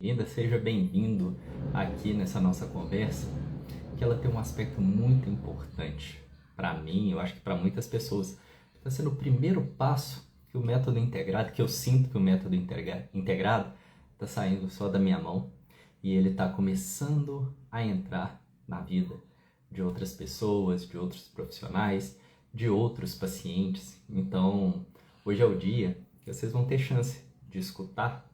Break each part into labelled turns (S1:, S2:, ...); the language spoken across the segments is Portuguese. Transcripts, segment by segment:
S1: Ainda seja bem-vindo aqui nessa nossa conversa, que ela tem um aspecto muito importante para mim, eu acho que para muitas pessoas. Está sendo o primeiro passo que o método integrado, que eu sinto que o método integrado está saindo só da minha mão e ele está começando a entrar na vida de outras pessoas, de outros profissionais, de outros pacientes. Então, hoje é o dia que vocês vão ter chance de escutar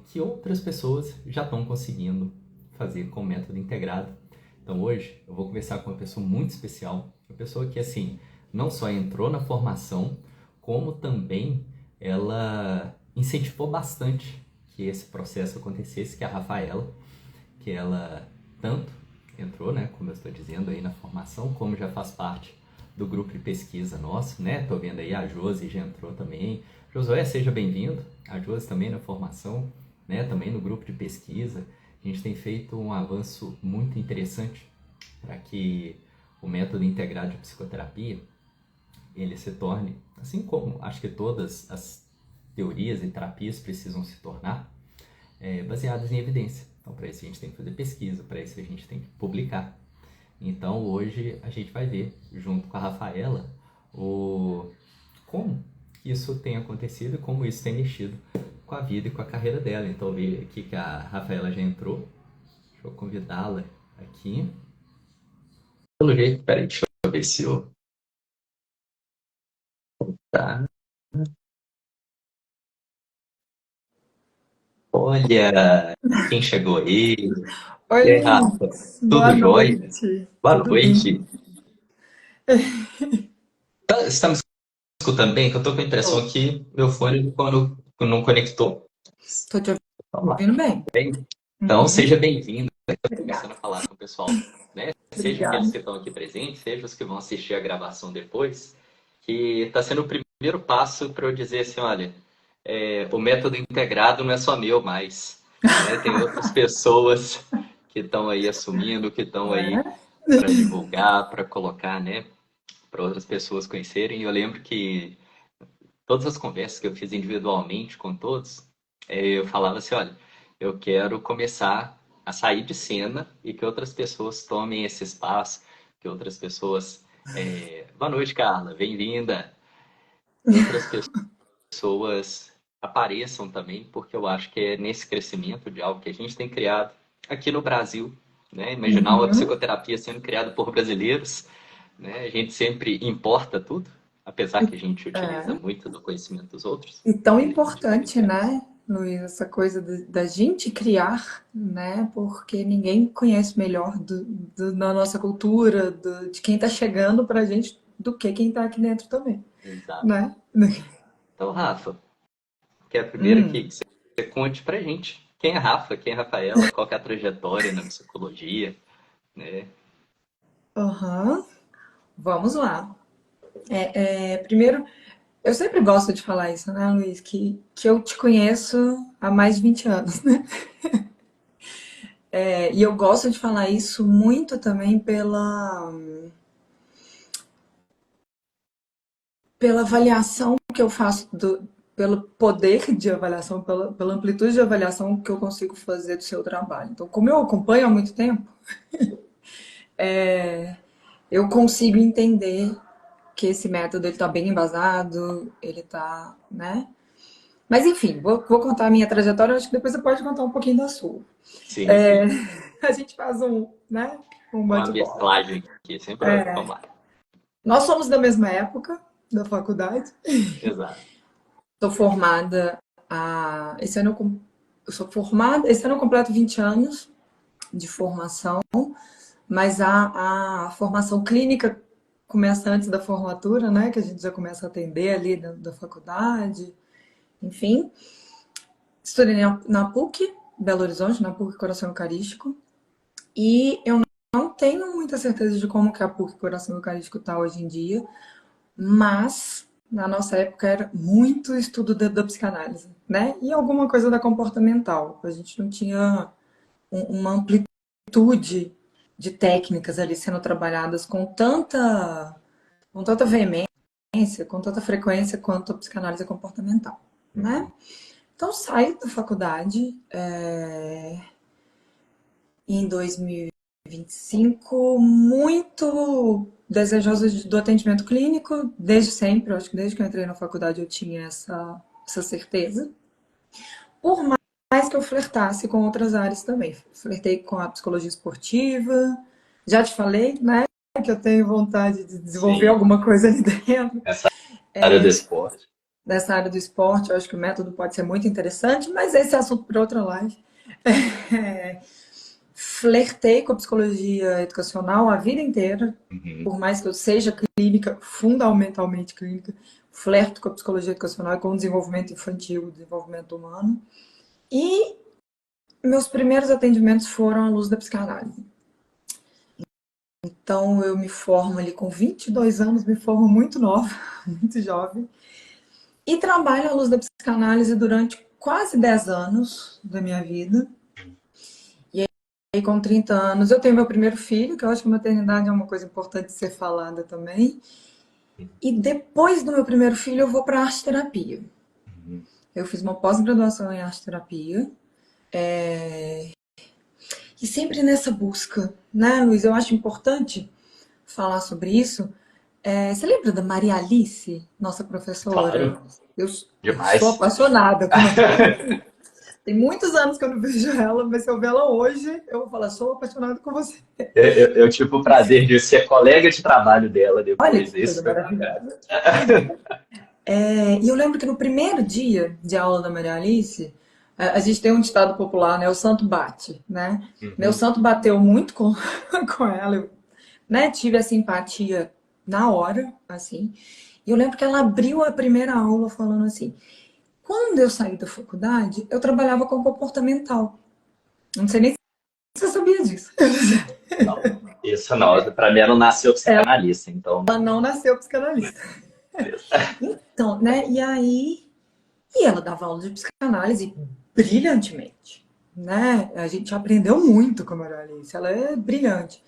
S1: que outras pessoas já estão conseguindo fazer com o método integrado. Então hoje eu vou conversar com uma pessoa muito especial, uma pessoa que assim, não só entrou na formação, como também ela incentivou bastante que esse processo acontecesse, que é a Rafaela, que ela tanto entrou, né, como eu estou dizendo aí na formação, como já faz parte do grupo de pesquisa nosso, né? Tô vendo aí a Josi já entrou também. Josué, seja bem-vindo. A Josi também na formação, né? Também no grupo de pesquisa. A gente tem feito um avanço muito interessante para que o método integrado de psicoterapia ele se torne, assim como acho que todas as teorias e terapias precisam se tornar, baseadas em evidência. Então, para isso a gente tem que fazer pesquisa, para isso a gente tem que publicar. Então, hoje a gente vai ver, junto com a Rafaela, como isso tem acontecido e como isso tem mexido com a vida e com a carreira dela. Então, eu vi aqui que a Rafaela já entrou. Deixa eu convidá-la aqui. Pelo jeito, peraí, deixa eu ver se eu... Tá. Olha, quem chegou aí?
S2: Oi,
S1: E aí, Rafa?
S2: Luiz.
S1: Tudo
S2: Boa
S1: jóia?
S2: noite.
S1: Boa
S2: Tudo bem?
S1: noite. Você está me escutando bem? Que eu tô com a impressão
S2: Tô.
S1: que meu fone quando não conectou.
S2: Tô te
S1: Vamos lá.
S2: ouvindo bem.
S1: Bem, então,
S2: Uhum.
S1: seja bem-vindo. Estou começando
S2: Obrigada.
S1: a falar com o pessoal, né? Seja aqueles
S2: Obrigada.
S1: que estão aqui presentes, seja os que vão assistir a gravação depois, que está sendo o primeiro passo para eu dizer assim, olha, o método integrado não é só meu mais, né? Tem outras pessoas que estão aí assumindo, que estão
S2: Não
S1: aí
S2: é?
S1: para divulgar, para colocar, né? Para outras pessoas conhecerem. E eu lembro que todas as conversas que eu fiz individualmente com todos, eu falava assim, olha, eu quero começar a sair de cena e que outras pessoas tomem esse espaço, que outras pessoas... Boa noite, Carla, bem-vinda. Que outras pessoas apareçam também, porque eu acho que é nesse crescimento de algo que a gente tem criado aqui no Brasil, né? Imaginar uma
S2: Uhum.
S1: psicoterapia sendo criada por brasileiros, né? A gente sempre importa tudo, apesar que a gente utiliza
S2: É.
S1: muito do conhecimento dos outros,
S2: E tão
S1: mas a gente
S2: importante,
S1: diferencia.
S2: né, Luiz, essa coisa da gente criar, né? Porque ninguém conhece melhor da nossa cultura, de quem tá chegando pra gente, do que quem tá aqui dentro também,
S1: Exato.
S2: né?
S1: Então, Rafa, que é a primeira aqui
S2: Hum.
S1: que você conte pra gente. Quem é Rafa? Quem é Rafaela? Qual que é a trajetória na psicologia, né?
S2: Aham. Vamos lá. Primeiro, eu sempre gosto de falar isso, né, Luiz? Que eu te conheço há mais de 20 anos, né? E eu gosto de falar isso muito também pela avaliação que eu faço, pelo poder de avaliação, pela amplitude de avaliação que eu consigo fazer do seu trabalho. Então, como eu acompanho há muito tempo, eu consigo entender que esse método ele está bem embasado, ele está, né? Mas enfim, vou contar a minha trajetória, acho que depois você pode contar um pouquinho da sua.
S1: Sim,
S2: É,
S1: sim.
S2: a gente faz né, um
S1: Uma
S2: bate-bola.
S1: mesclagem aqui, sem problema. Vamos lá.
S2: Nós somos da mesma época da faculdade.
S1: Exato.
S2: Sou formada esse ano eu sou formada, esse ano eu completo 20 anos de formação, mas a formação clínica começa antes da formatura, né? Que a gente já começa a atender ali da faculdade, enfim. Estudei na PUC, Belo Horizonte, na PUC Coração Eucarístico, e eu não tenho muita certeza de como que a PUC Coração Eucarístico está hoje em dia, mas na nossa época era muito estudo da psicanálise, né? E alguma coisa da comportamental. A gente não tinha uma amplitude de técnicas ali sendo trabalhadas com tanta veemência, com tanta frequência quanto a psicanálise comportamental, né?
S1: Uhum.
S2: Então, saio da faculdade em 2025, muito desejosa do atendimento clínico, desde sempre. Eu acho que desde que eu entrei na faculdade eu tinha essa certeza. Por mais que eu flertasse com outras áreas também. Flertei com a psicologia esportiva. Já te falei, né, que eu tenho vontade de desenvolver
S1: Sim,
S2: alguma coisa ali dentro.
S1: essa área do esporte.
S2: Nessa área do esporte, eu acho que o método pode ser muito interessante, mas esse é assunto para outra live. É, flertei com a psicologia educacional a vida inteira,
S1: Uhum.
S2: por mais que eu seja clínica, fundamentalmente clínica, flerto com a psicologia educacional e com o desenvolvimento infantil, o desenvolvimento humano. E meus primeiros atendimentos foram à luz da psicanálise. Então, eu me formo ali com 22 anos, me formo muito nova, muito jovem. E trabalho à luz da psicanálise durante quase 10 anos da minha vida. E aí, com 30 anos, eu tenho meu primeiro filho, que eu acho que a maternidade é uma coisa importante de ser falada também. E depois do meu primeiro filho, eu vou para a arte terapia.
S1: Uhum.
S2: Eu fiz uma pós-graduação em arte terapia. E sempre nessa busca, né, Luiz? Eu acho importante falar sobre isso. Você lembra da Maria Alice, nossa professora?
S1: Claro,
S2: Eu, eu sou
S1: demais.
S2: apaixonada. Tem muitos anos que eu não vejo ela, mas se eu ver ela hoje, eu vou falar, sou apaixonada com você.
S1: Eu tive o prazer de ser colega de trabalho dela
S2: Olha
S1: depois.
S2: que coisa
S1: Isso foi bacana.
S2: maravilhosa. E eu lembro que no primeiro dia de aula da Maria Alice, a gente tem um ditado popular, né? O santo bate, né? Meu
S1: Uhum.
S2: santo bateu muito com, com ela, eu, né? Tive a simpatia na hora, assim. E eu lembro que ela abriu a primeira aula falando assim: quando eu saí da faculdade, eu trabalhava com comportamental. Não sei nem se você sabia disso.
S1: Não, isso não. Para mim, ela não nasceu psicanalista, então.
S2: Ela não nasceu psicanalista. Então, né? E ela dava aula de psicanálise brilhantemente, né? A gente aprendeu muito com a Maria Alice, ela é brilhante.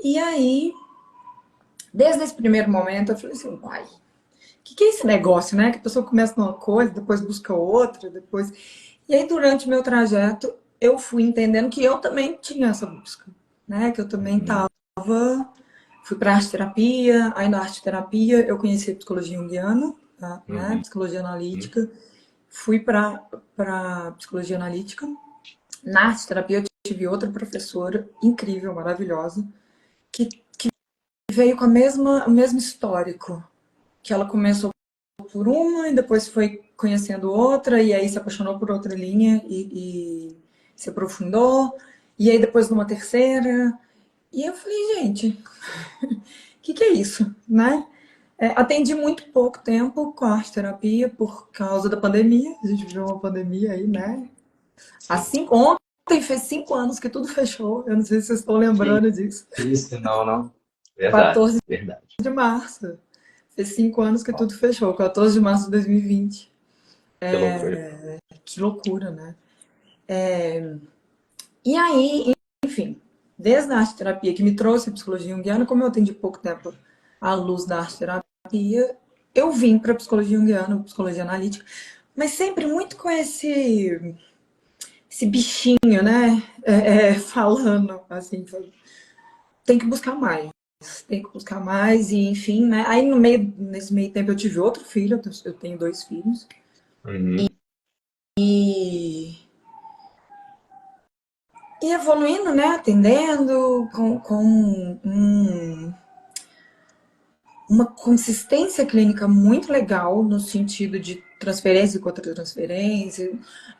S2: E aí, desde esse primeiro momento, eu falei assim, uai, que é esse negócio, né? Que a pessoa começa numa coisa, depois busca outra, depois... E aí, durante o meu trajeto, eu fui entendendo que eu também tinha essa busca, né? Que eu também
S1: Uhum.
S2: estava... Fui para arte terapia, aí na arte terapia eu conheci a psicologia junguiana, tá? Né?
S1: Uhum.
S2: Psicologia analítica. Fui para psicologia analítica. Na arte terapia eu tive outra professora incrível, maravilhosa, que veio com o mesmo histórico, que ela começou por uma e depois foi conhecendo outra e aí se apaixonou por outra linha e se aprofundou e aí depois numa terceira e eu falei, gente, que é isso, né? Atendi muito pouco tempo com a arte terapia por causa da pandemia. A gente viveu uma pandemia aí, né?
S1: Sim.
S2: Assim, ontem fez 5 anos que tudo fechou. Eu não sei se vocês estão
S1: Que
S2: lembrando disso.
S1: isso, não, não. Verdade,
S2: 14
S1: verdade.
S2: de março. Fez 5 anos que tudo fechou. 14 de março de 2020.
S1: Que loucura.
S2: Que loucura, né? E aí, enfim, desde a arte terapia que me trouxe a psicologia junguiana, como eu atendi pouco tempo à luz da arte terapia, eu vim para psicologia junguiana, psicologia analítica, mas sempre muito com esse bichinho, né? Falando assim, tem que buscar mais. Tem que buscar mais, e enfim, né? Aí nesse meio tempo eu tive outro filho, eu tenho 2 filhos.
S1: Uhum.
S2: E, e evoluindo, né? Atendendo com uma consistência clínica muito legal no sentido de transferência e contra-transferência,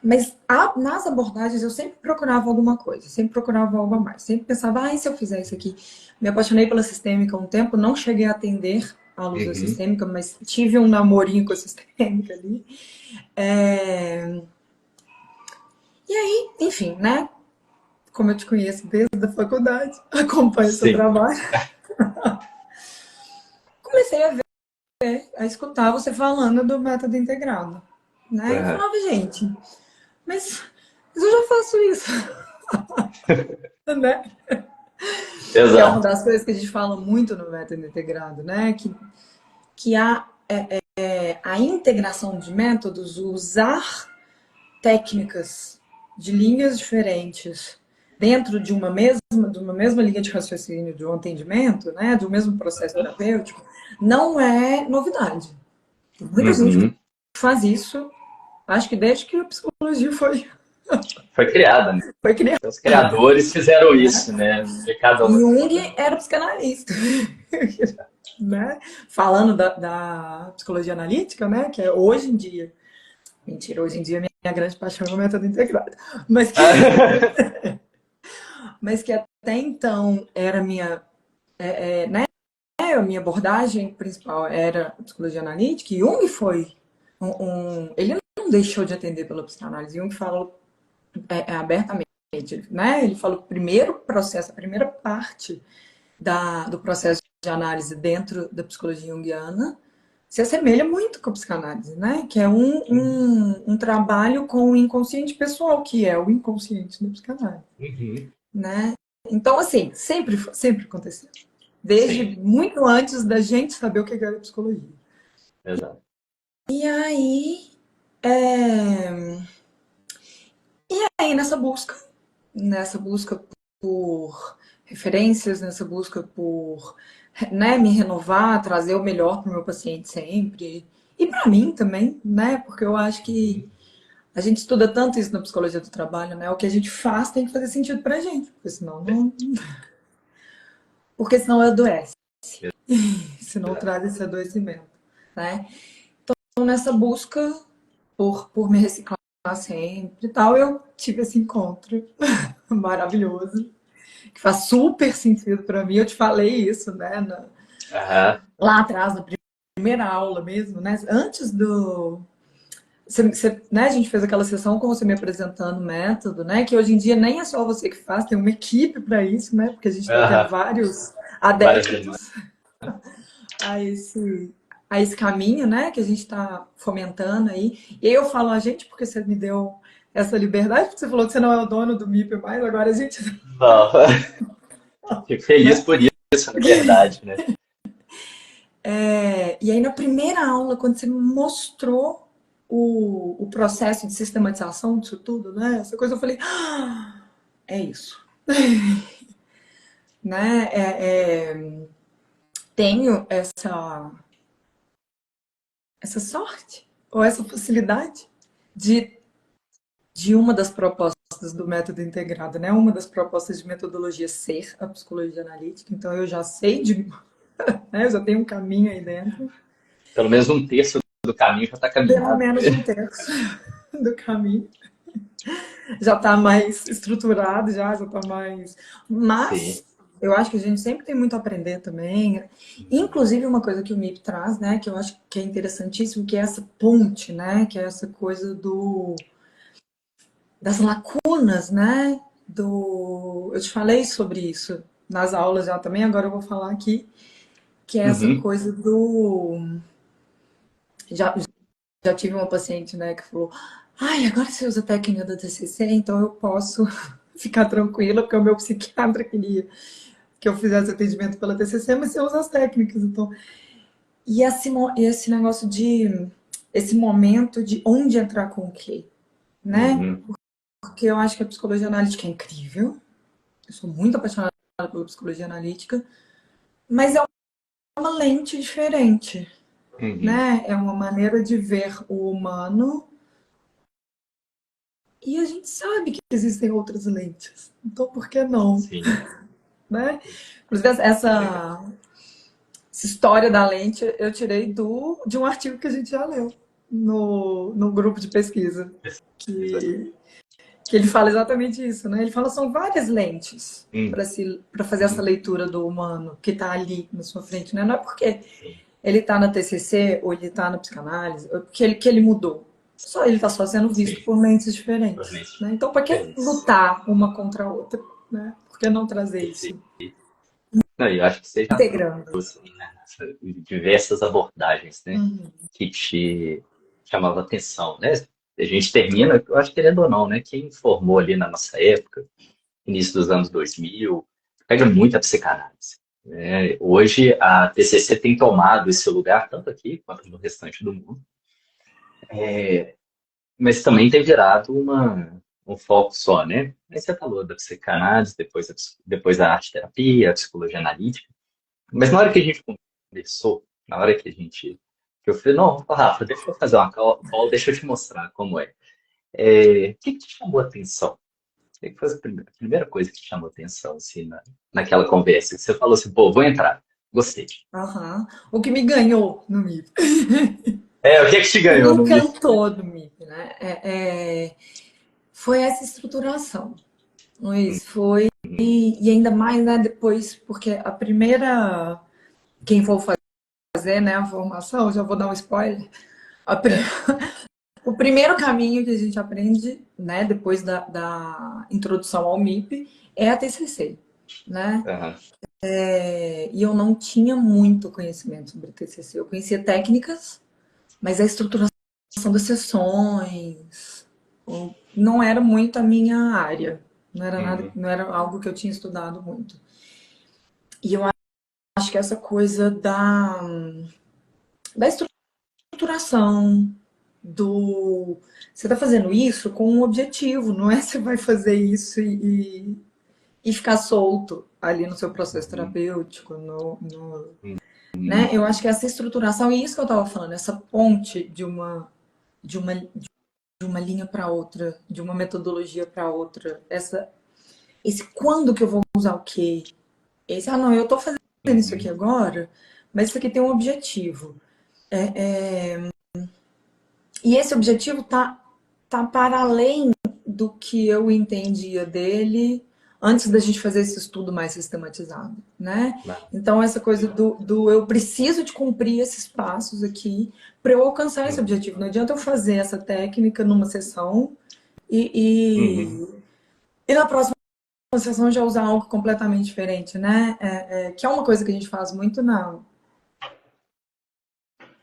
S2: mas nas abordagens eu sempre procurava alguma coisa, sempre procurava algo a mais, sempre pensava, e se eu fizer isso aqui? Me apaixonei pela sistêmica há um tempo, não cheguei a atender à luz da
S1: Uhum.
S2: sistêmica, mas tive um namorinho com a sistêmica ali. É... E aí, enfim, né? Como eu te conheço desde a faculdade, acompanho seu
S1: Sim.
S2: trabalho, comecei a escutar você falando do método integrado. Né? Eu
S1: Uhum.
S2: falava, gente, mas eu já faço isso, né? Que é uma
S1: Exato.
S2: das coisas que a gente fala muito no método integrado, né? Que a integração de métodos, o usar técnicas de linhas diferentes dentro de uma mesma linha de raciocínio, de um atendimento, né, de um mesmo processo terapêutico, não é novidade. Muita gente
S3: Uhum.
S2: faz isso, acho que desde que a psicologia
S3: Foi criada, né?
S2: foi criada.
S3: Os criadores fizeram isso, né? De cada um.
S2: Jung era psicanalista, né? Falando da psicologia analítica, né? Que é hoje em dia. Mentira, hoje em dia minha grande paixão é o método integrado. Mas que até então era né? A minha abordagem principal era a psicologia analítica, e Jung foi ele não deixou de atender pela psicanálise. Jung falou abertamente, né? Ele falou que o primeiro processo, a primeira parte do processo de análise dentro da psicologia junguiana se assemelha muito com a psicanálise, né? Que é um trabalho com o inconsciente pessoal, que é o inconsciente da psicanálise, né? Então, assim, sempre aconteceu. Desde muito antes da gente saber o que era psicologia.
S3: Exato.
S2: E aí, nessa busca por referências, nessa busca por, né, me renovar, trazer o melhor para o meu paciente sempre. E para mim também, né? Porque eu acho que a gente estuda tanto isso na psicologia do trabalho, né? O que a gente faz tem que fazer sentido pra gente, porque senão não. Porque senão adoece. Senão traz esse adoecimento, né? Então, nessa busca por me reciclar sempre e tal, eu tive esse encontro maravilhoso, que faz super sentido para mim. Eu te falei isso, né? Lá atrás, na primeira aula mesmo, né? Antes do. Né, a gente fez aquela sessão com você me apresentando o método, né? Que hoje em dia nem é só você que faz, tem uma equipe para isso, né? Porque a gente está tendo vários adeptos a esse caminho, né? Que a gente está fomentando aí. E aí eu falo a gente porque você me deu essa liberdade, porque você falou que você não é o dono do MIP mais, agora a gente.
S3: Não. Fico feliz por isso, na verdade, né?
S2: E aí na primeira aula, quando você mostrou o processo de sistematização disso tudo, né? Essa coisa, eu falei, é isso. Né? Tenho essa sorte, ou essa facilidade de uma das propostas do método integrado, né? Uma das propostas de metodologia ser a psicologia analítica. Então eu já sei né? Eu já tenho um caminho aí dentro.
S3: Pelo menos um terço do caminho já está caminhado.
S2: Pelo menos um terço do caminho. Já está mais estruturado, já está mais. Mas eu acho que a gente sempre tem muito a aprender também. Inclusive, uma coisa que o MIP traz, né? Que eu acho que é interessantíssimo, que é essa ponte, né? Que é essa coisa das lacunas, né? Eu te falei sobre isso nas aulas já também, agora eu vou falar aqui, que é essa coisa Já tive uma paciente, né, que falou: ai, agora você usa a técnica da TCC, então eu posso ficar tranquila, porque o meu psiquiatra queria que eu fizesse atendimento pela TCC, mas você usa as técnicas, então. E esse negócio esse momento de onde entrar com o quê, né? Porque eu acho que a psicologia analítica é incrível, eu sou muito apaixonada pela psicologia analítica, mas é uma lente diferente, né? É uma maneira de ver o humano. E a gente sabe que existem outras lentes. Então, por que não?
S3: Sim.
S2: Né? Inclusive, essa história da lente eu tirei de um artigo que a gente já leu no grupo de pesquisa. Que ele fala exatamente isso, né? Ele fala que são várias lentes para fazer essa leitura do humano que está ali na sua frente. Né? Não é porque ele está na TCC ou ele está na psicanálise, que ele mudou. Ele está só sendo visto por lentes diferentes. Né? Então, para que lutar uma contra a outra? Né? Por que não trazer isso?
S3: Não, eu acho que você já
S2: integrando
S3: trouxe, né, diversas abordagens, né, que te chamavam a atenção, né? A gente termina, eu acho que querendo ou não, né? Quem formou ali na nossa época, início dos anos 2000, pega muito a psicanálise. Né? Hoje a TCC tem tomado esse lugar, tanto aqui quanto no restante do mundo. mas também tem virado um foco só, né? Aí você falou da psicanálise, depois a arte-terapia, a psicologia analítica. Mas na hora que a gente conversou, na hora que eu falei, não, Rafa, deixa eu fazer uma call, deixa eu te mostrar como é. O que que te chamou a atenção? O que que foi a primeira coisa que te chamou a atenção, assim, naquela conversa? Você falou assim, pô, vou entrar, gostei.
S2: Aham. O que me ganhou no MIP.
S3: O que que te
S2: Que me
S3: ganhou no MIF?
S2: encantou no MIP, né? Foi essa estruturação. Luiz, foi. E ainda mais, né, depois, porque a primeira. Quem for fazer, né, a formação, já vou dar um spoiler. A pri-
S3: É,
S2: O primeiro caminho que a gente aprende, né, depois da introdução ao MIP, é a TCC, né?
S3: aham,
S2: E eu não tinha muito conhecimento sobre TCC. Eu conhecia técnicas, mas a estruturação das sessões não era muito a minha área. Não era nada,
S3: uhum,
S2: não era algo que eu tinha estudado muito. E eu acho que essa coisa da estruturação, do você está fazendo isso com um objetivo, não é você vai fazer isso e ficar solto ali no seu processo
S3: uhum,
S2: terapêutico,
S3: uhum,
S2: né? Eu acho que essa estruturação, e isso que eu estava falando, essa ponte de uma linha para outra, de uma metodologia para outra, esse quando que eu vou usar o quê? Não, eu estou fazendo isso aqui
S3: uhum,
S2: agora, mas isso aqui tem um objetivo. E esse objetivo tá para além do que eu entendia dele antes da gente fazer esse estudo mais sistematizado, né?
S3: claro,
S2: Então, essa coisa do eu preciso de cumprir esses passos aqui para eu alcançar esse
S3: uhum,
S2: objetivo. Não adianta eu fazer essa técnica numa sessão e,
S3: uhum,
S2: e na próxima sessão já usar algo completamente diferente, né? Que é uma coisa que a gente faz muito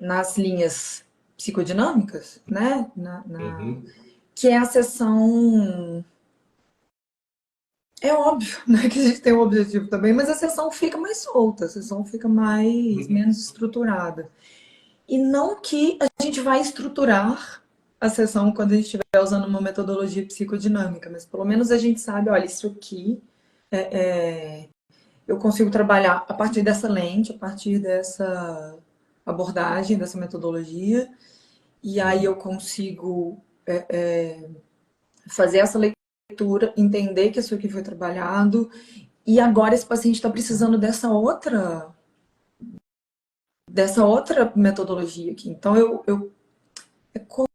S2: nas linhas psicodinâmicas, né?
S3: uhum,
S2: Que é a sessão. É óbvio, né, que a gente tem um objetivo também, mas a sessão fica mais solta, a sessão fica
S3: uhum,
S2: menos estruturada. E não que a gente vai estruturar a sessão quando a gente estiver usando uma metodologia psicodinâmica, mas pelo menos a gente sabe, olha, isso aqui eu consigo trabalhar a partir dessa lente, a partir dessa abordagem, dessa metodologia, e aí eu
S3: uhum,
S2: consigo fazer essa leitura, entender que isso aqui foi trabalhado, e agora esse paciente está precisando dessa outra metodologia aqui. Então é como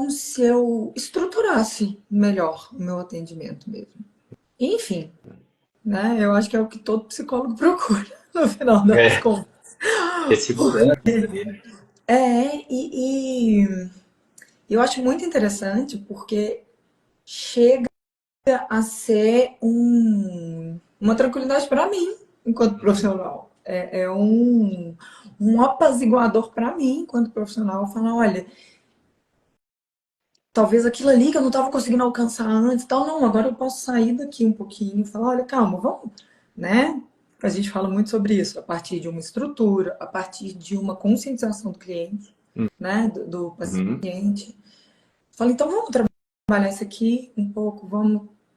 S2: se eu estruturasse melhor o meu atendimento mesmo. Enfim, né? Eu acho que é o que todo psicólogo procura no final das
S3: é,
S2: contas.
S3: ter segurança ali, né?
S2: E eu acho muito interessante porque chega a ser uma tranquilidade para mim, enquanto
S3: Uhum,
S2: profissional. É um apaziguador para mim, enquanto profissional, falar, olha, talvez aquilo ali que eu não estava conseguindo alcançar antes, tal, não, agora eu posso sair daqui um pouquinho e falar, olha, calma, vamos, né? A gente fala muito sobre isso, a partir de uma estrutura, a partir de uma conscientização do cliente, né, do
S3: uhum,
S2: paciente. Fala, então vamos trabalhar isso aqui um pouco,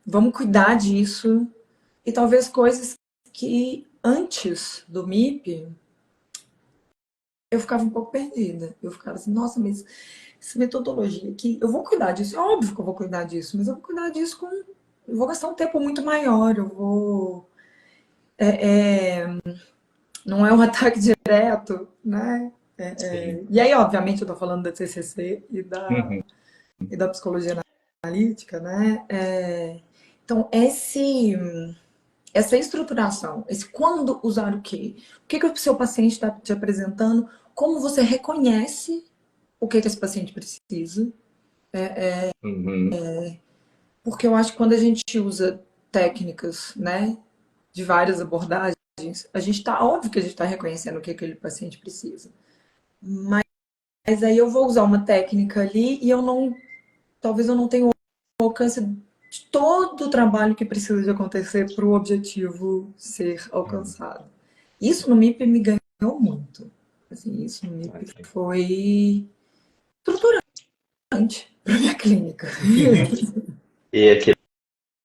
S2: vamos cuidar disso. E talvez coisas que antes do MIP eu ficava um pouco perdida. Eu ficava assim, nossa, mas essa metodologia aqui, eu vou cuidar disso. É óbvio que eu vou cuidar disso, mas eu vou cuidar disso com. Eu vou gastar um tempo muito maior, eu vou. Não é um ataque direto, né?
S3: sim,
S2: E aí, obviamente, eu tô falando da TCC e da,
S3: uhum,
S2: e da psicologia analítica, né? Então, essa estruturação, esse quando usar o quê? O que o seu paciente está te apresentando? Como você reconhece o que esse paciente precisa?
S3: uhum,
S2: Porque eu acho que quando a gente usa técnicas, né, de várias abordagens, a gente está óbvio que a gente está reconhecendo o que aquele paciente precisa. Mas aí eu vou usar uma técnica ali e talvez eu não tenha o alcance de todo o trabalho que precisa de acontecer para o objetivo ser
S3: uhum,
S2: alcançado. Isso no MIP me ganhou muito. Assim, isso no MIP
S3: ok.
S2: foi estruturante. para minha clínica.
S3: E aqui,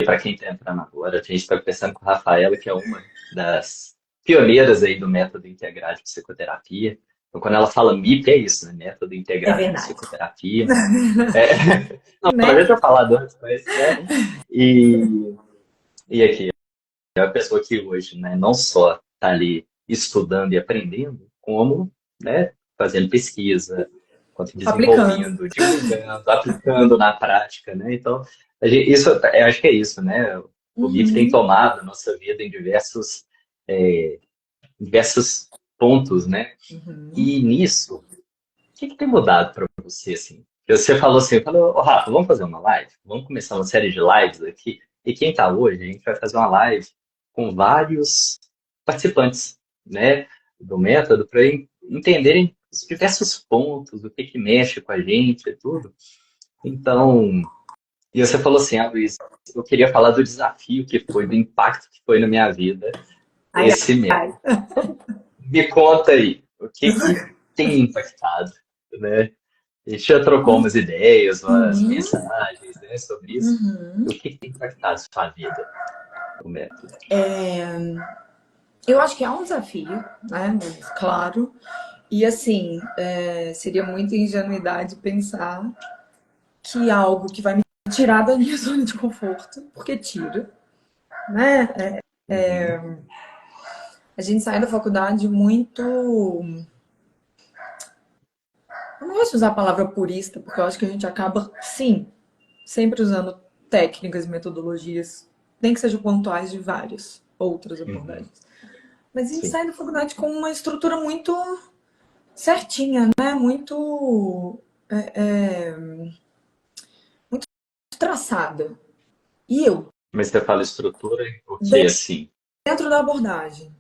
S3: para quem está entrando agora, a gente está conversando com a Rafaela, que é uma das pioneiras aí do método integrado de psicoterapia. Então, quando ela fala MIP, é isso, né? Método
S2: É
S3: integrado de
S2: verdade.
S3: psicoterapia. Não,
S2: Né?
S3: eu já tinha falado antes, mas e aqui, é uma pessoa que hoje, né, não só está ali estudando e aprendendo, como, né, fazendo pesquisa, quanto
S2: Aplicando.
S3: desenvolvendo, divulgando, aplicando na prática, né? Então, isso, eu acho que é isso, né? O MIP tem
S2: Uhum.
S3: tomado a nossa vida em diversos pontos, né?
S2: Uhum.
S3: E nisso, o que tem mudado para você, assim? Você falou assim, falou, "Ô, Rafa, vamos fazer uma live? Vamos começar uma série de lives aqui? E quem está hoje, a gente vai fazer uma live com vários participantes, né, do método, para entenderem os diversos pontos, o que mexe com a gente e tudo. Então, e você falou assim, Luiz, eu queria falar do desafio que foi, do impacto que foi na minha vida
S2: Ai,
S3: esse
S2: ai.
S3: método. Me conta aí, o que tem impactado, né? A gente já trocou umas ideias, umas
S2: Uhum.
S3: mensagens, né, sobre isso.
S2: Uhum.
S3: O que tem impactado a sua vida, o método?
S2: Eu acho que é um desafio, né? Claro. E assim, seria muita ingenuidade pensar que algo que vai me tirar da minha zona de conforto, porque tira, né?
S3: Uhum,
S2: A gente sai da faculdade muito. Eu não gosto de usar a palavra purista, porque eu acho que a gente acaba, sim, sempre usando técnicas e metodologias, nem que sejam pontuais de várias outras
S3: uhum,
S2: abordagens. Mas a gente
S3: sim.
S2: sai da faculdade com uma estrutura muito certinha, né? Muito, muito traçada. E eu,
S3: Mas você fala estrutura, porque assim.
S2: dentro da abordagem.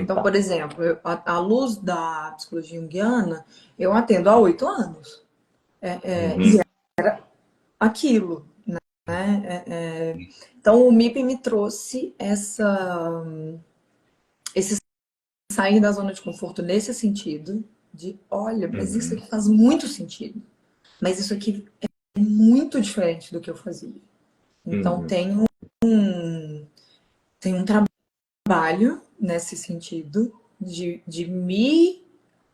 S2: Então,
S3: Tá.
S2: por exemplo, à luz da psicologia junguiana, eu atendo há 8 anos. E
S3: Uhum,
S2: aquilo, né? Então, o MIP me trouxe esse sair da zona de conforto nesse sentido, de olha, mas isso
S3: uhum,
S2: aqui faz muito sentido. Mas isso aqui é muito diferente do que eu fazia. Então,
S3: uhum,
S2: tem um trabalho nesse sentido de me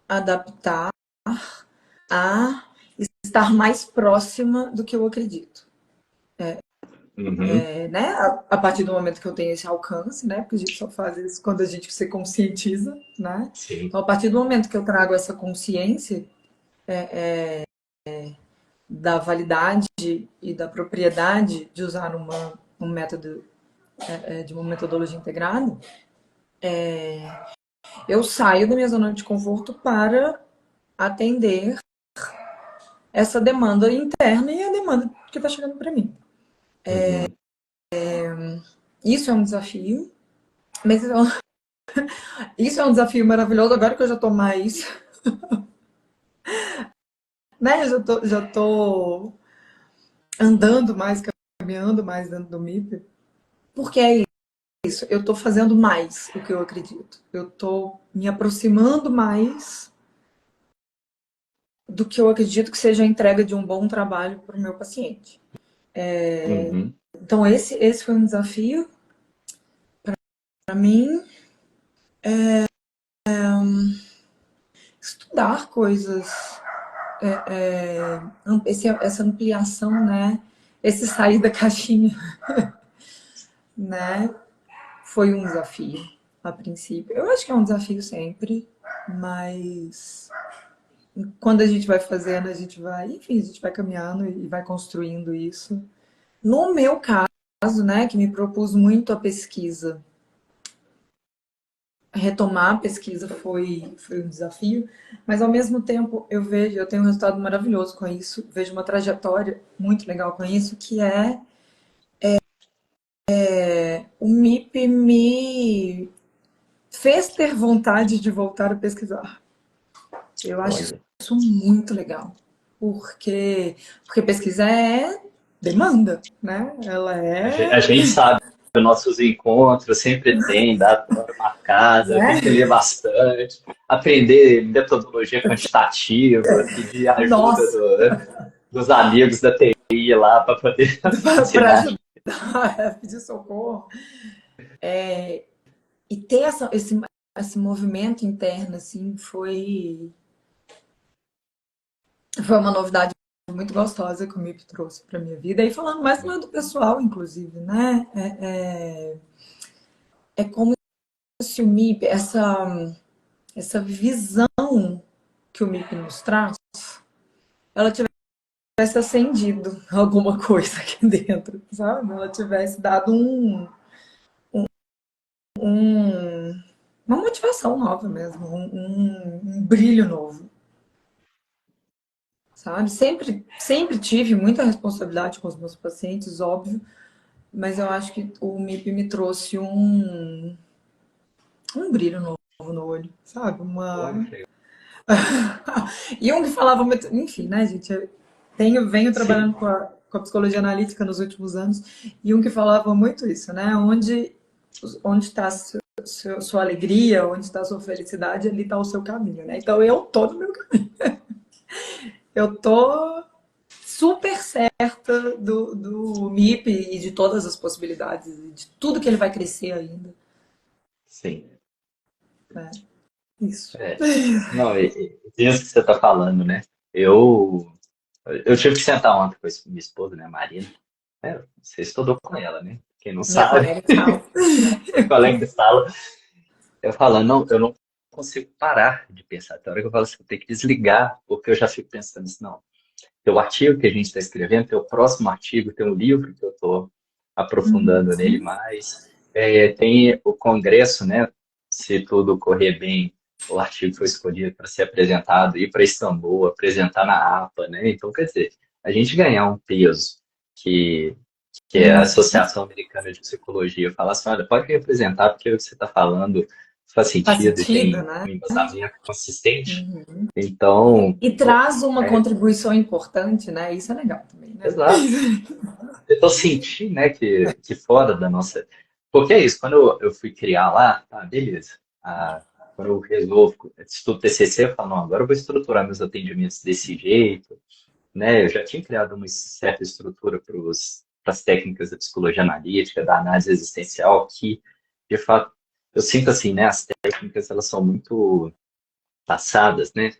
S2: adaptar a estar mais próxima do que eu acredito.
S3: uhum,
S2: Né? A partir do momento que eu tenho esse alcance, né? Porque a gente só faz isso quando a gente se conscientiza, né?
S3: sim.
S2: Então, a partir do momento que eu trago essa consciência da validade e da propriedade de usar um método de uma metodologia integrada, eu saio da minha zona de conforto para atender essa demanda interna e a demanda que está chegando para mim.
S3: Uhum.
S2: Isso é um desafio, mas isso é um desafio maravilhoso agora que eu já estou mais, né? Eu já tô andando mais, caminhando mais dentro do MIP, porque é isso, eu estou fazendo mais o que eu acredito. Eu estou me aproximando mais do que eu acredito que seja a entrega de um bom trabalho para o meu paciente.
S3: Uhum.
S2: Então, esse foi um desafio para mim. Estudar coisas, essa ampliação, né? Esse sair da caixinha, né? Foi um desafio a princípio. Eu acho que é um desafio sempre, mas quando a gente vai fazendo, a gente vai, enfim, a gente vai caminhando e vai construindo isso. No meu caso, né, que me propus muito a pesquisa, retomar a pesquisa foi um desafio, mas ao mesmo tempo eu tenho um resultado maravilhoso com isso, vejo uma trajetória muito legal com isso, que o MIP me fez ter vontade de voltar a pesquisar. Eu acho
S3: Olha,
S2: isso muito legal, porque pesquisa é demanda, né? Ela
S3: a
S2: é,
S3: gente sabe que nossos encontros sempre tem data marcada, tem que
S2: né?
S3: ler bastante, aprender metodologia quantitativa, pedir ajuda
S2: Nossa,
S3: dos amigos da TI lá para poder
S2: para
S3: ensinar.
S2: ajudar a pedir socorro. E ter esse movimento interno, assim, foi uma novidade muito gostosa que o MIP trouxe para minha vida. E falando mais do lado pessoal, inclusive, né? É como se o MIP, essa visão que o MIP nos traz, ela tivesse acendido alguma coisa aqui dentro, sabe? Ela tivesse dado uma motivação nova mesmo, um brilho novo, sabe? Sempre tive muita responsabilidade com os meus pacientes, óbvio, mas eu acho que o MIP me trouxe um brilho novo no olho, sabe? Jung falava muito, enfim, né, gente? Venho trabalhando
S3: Sim.
S2: com a psicologia analítica nos últimos anos, e Jung falava muito isso, né? Onde está sua alegria, onde está sua felicidade, ali está o seu caminho, né? Então eu tô no meu caminho. Eu tô super certa do MIP e de todas as possibilidades, de tudo que ele vai crescer ainda.
S3: Sim.
S2: Né? Isso.
S3: Não, isso que você está falando, né? Eu tive que sentar ontem com minha esposa, né, Marina. Você estudou com ela, né? Quem não
S2: Minha
S3: sabe,
S2: colega de sala.
S3: minha colega de sala. Eu falando, não, eu não consigo parar de pensar. Tem hora que eu falo assim, eu tenho que desligar, porque eu já fico pensando assim, não. Tem o artigo que a gente está escrevendo, tem o próximo artigo, tem um livro que eu estou aprofundando nele mais. Tem o congresso, né? Se tudo correr bem, o artigo foi escolhido para ser apresentado, ir para Istambul, apresentar na APA, né? Então, quer dizer, a gente ganhar um peso que, que é a Associação Americana de Psicologia, falar assim, olha, pode me apresentar porque o que você está falando faz
S2: Faz
S3: sentido e
S2: sentido,
S3: tem
S2: né?
S3: um embasamento consistente. Então,
S2: E traz uma
S3: é,
S2: contribuição importante, né? Isso é legal também, né?
S3: exato. Eu senti, né, que fora da nossa. Porque é isso, quando eu fui criar lá, tá, beleza. Quando eu resolvo estudo TCC, eu falo, não, agora eu vou estruturar meus atendimentos desse jeito, né? Eu já tinha criado uma certa estrutura para as técnicas da psicologia analítica, da análise existencial, que, de fato, eu sinto assim, né, as técnicas, elas são muito passadas, né,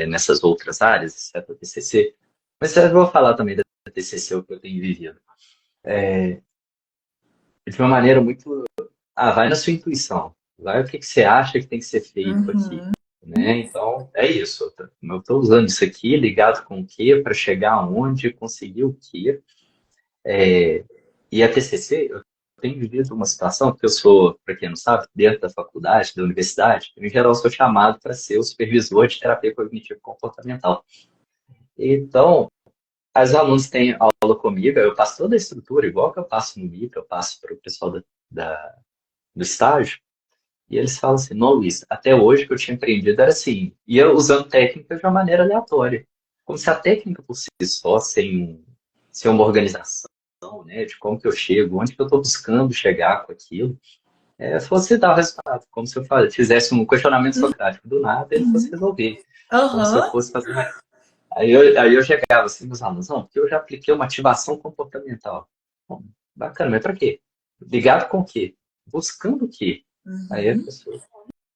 S3: nessas outras áreas, exceto a TCC. Mas eu vou falar também da TCC, o que eu tenho vivido. De uma maneira muito. Vai na sua intuição. Vai o que você acha que tem que ser feito aqui. Né? Então, é isso. Eu estou usando isso aqui, ligado com o quê, para chegar aonde, conseguir o quê. E a TCC, eu tenho vivido uma situação que eu sou, para quem não sabe, dentro da faculdade, da universidade, eu, em geral, sou chamado para ser o supervisor de terapia cognitivo-comportamental. Então, os alunos têm aula comigo, eu passo toda a estrutura, igual que eu passo no MIP, eu passo para o pessoal do estágio, e eles falam assim, não, Luiz, até hoje o que eu tinha aprendido era assim, ia usando técnicas de uma maneira aleatória, como se a técnica por si só, sem uma organização, né, de como que eu chego, onde que eu estou buscando chegar com aquilo, fosse dar o resultado, como se eu fizesse um questionamento socrático do nada, ele fosse resolver, como se eu
S2: Aham.
S3: fosse fazer uma... Aí eu chegava assim nos alunos, não, porque eu já apliquei uma ativação comportamental. Bom, bacana, mas para quê? Ligado com o quê? Buscando o quê? Aí a pessoa,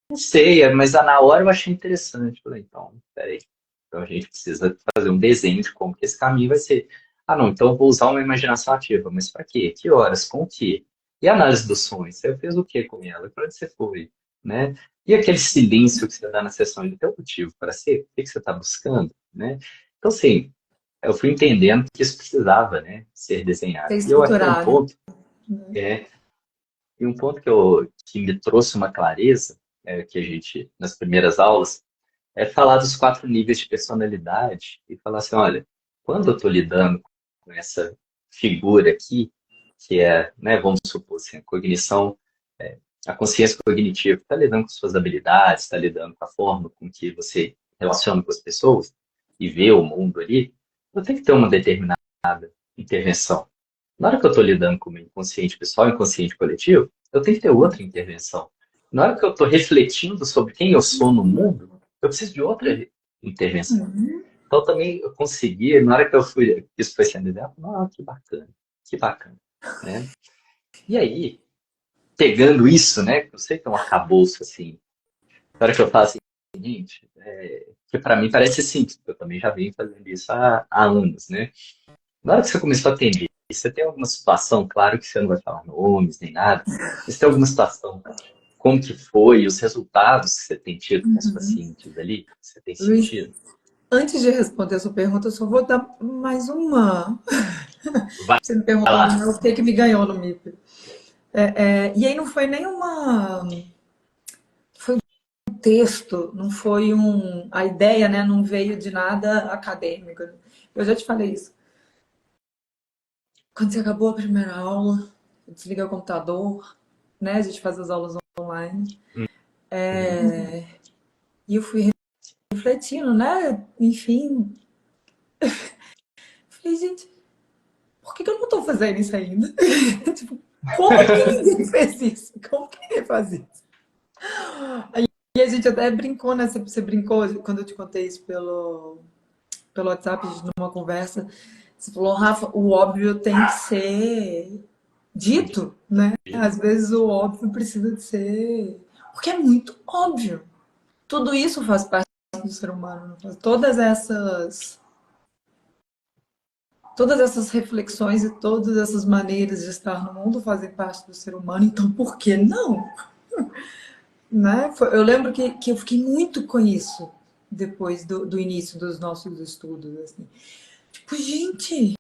S3: não sei, mas na hora eu achei interessante. Falei, então, peraí. Então a gente precisa fazer um desenho de como que esse caminho vai ser. Ah, não, então eu vou usar uma imaginação ativa, mas para quê? Que horas? Com o quê? E a análise dos sonhos? Você fez o quê com ela? Para onde você foi? Né? E aquele silêncio que você dá na sessão, ele tem um motivo para ser? O que você está buscando? Né? Então, assim, eu fui entendendo que isso precisava, né, ser desenhado.
S2: Ser
S3: E eu acho que
S2: estruturado.
S3: um ponto que me trouxe uma clareza, que a gente, nas primeiras aulas, é falar dos 4 níveis de personalidade e falar assim, olha, quando eu estou lidando com essa figura aqui, que é, né, vamos supor assim, a cognição, a consciência cognitiva, está lidando com suas habilidades, está lidando com a forma com que você relaciona com as pessoas e vê o mundo ali, eu tenho que ter uma determinada intervenção. Na hora que eu estou lidando com o meu inconsciente pessoal, inconsciente coletivo, eu tenho que ter outra intervenção. Na hora que eu estou refletindo sobre quem eu sou no mundo, eu preciso de outra intervenção. Então também eu consegui, na hora que eu fui especializar, que bacana, né? E aí, pegando isso, né? Eu sei que é um arcabouço, assim, na hora que eu falo assim, gente, que para mim parece simples, porque eu também já venho fazendo isso há anos, né? Na hora que você começou a atender, você tem alguma situação, claro que você não vai falar nomes nem nada, mas tem alguma situação, como que foi, os resultados que você tem tido com os pacientes ali, que você tem
S2: Luiz,
S3: sentido?
S2: antes de responder a sua pergunta, eu só vou dar mais uma.
S3: Vai
S2: Você me perguntou
S3: lá.
S2: o que me ganhou no MIP. E aí não foi nenhuma. Foi um texto, não foi um. A ideia, né, não veio de nada acadêmico. Eu já te falei isso. Quando você acabou a primeira aula, desliga o computador, né? A gente faz as aulas online. E eu fui refletindo, né? Enfim, falei, gente, por que eu não tô fazendo isso ainda? Tipo, como que ninguém fez isso? Como que ninguém faz isso? E a gente até brincou, né? Você brincou quando eu te contei isso pelo WhatsApp, a gente numa conversa. Você falou, Rafa, o óbvio tem que ser dito, né? Às vezes o óbvio precisa de ser. Porque é muito óbvio. Tudo isso faz parte do ser humano. Todas essas reflexões e todas essas maneiras de estar no mundo fazem parte do ser humano, então por que não? Né? Eu lembro que eu fiquei muito com isso depois do início dos nossos estudos. Assim. Tipo, gente,